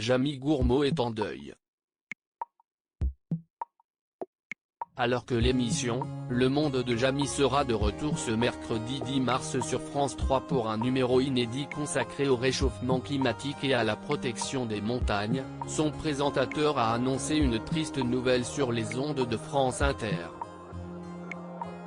Jamie Gourmaud est en deuil. Alors que l'émission « Le Monde de Jamie » sera de retour ce mercredi 10 mars sur France 3 pour un numéro inédit consacré au réchauffement climatique et à la protection des montagnes, son présentateur a annoncé une triste nouvelle sur les ondes de France Inter.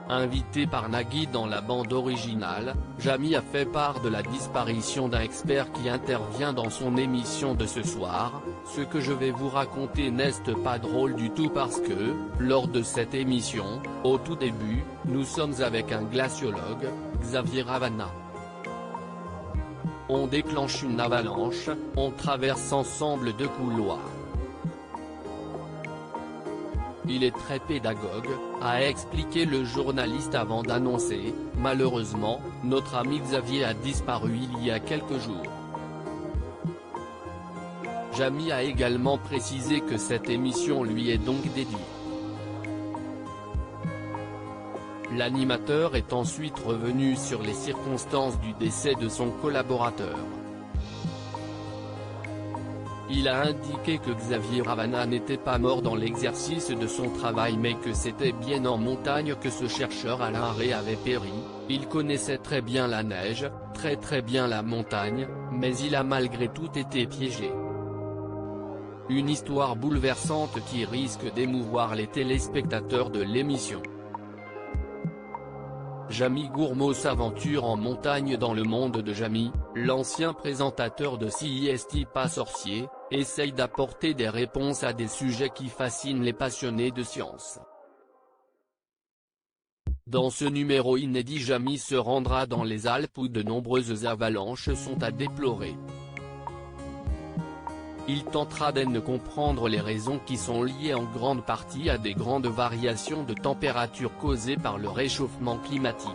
Invité par Nagui dans la bande originale, Jamie a fait part de la disparition d'un expert qui intervient dans son émission de ce soir. Ce que je vais vous raconter n'est pas drôle du tout parce que, lors de cette émission, au tout début, nous sommes avec un glaciologue, Xavier Ravanna. On déclenche une avalanche, on traverse ensemble 2 couloirs. Il est très pédagogue, a expliqué le journaliste avant d'annoncer « Malheureusement, notre ami Xavier a disparu il y a quelques jours ». Jamie a également précisé que cette émission lui est donc dédiée. L'animateur est ensuite revenu sur les circonstances du décès de son collaborateur. Il a indiqué que Xavier Ravanna n'était pas mort dans l'exercice de son travail mais que c'était bien en montagne que ce chercheur Alain Rey avait péri. Il connaissait très bien la neige, très bien la montagne, mais il a malgré tout été piégé. Une histoire bouleversante qui risque d'émouvoir les téléspectateurs de l'émission. Jamie Gourmaud s'aventure en montagne dans Le Monde de Jamie, l'ancien présentateur de CIST Pas Sorcier, essaye d'apporter des réponses à des sujets qui fascinent les passionnés de science. Dans ce numéro inédit, Jamie se rendra dans les Alpes où de nombreuses avalanches sont à déplorer. Il tentera de comprendre les raisons qui sont liées en grande partie à des grandes variations de température causées par le réchauffement climatique.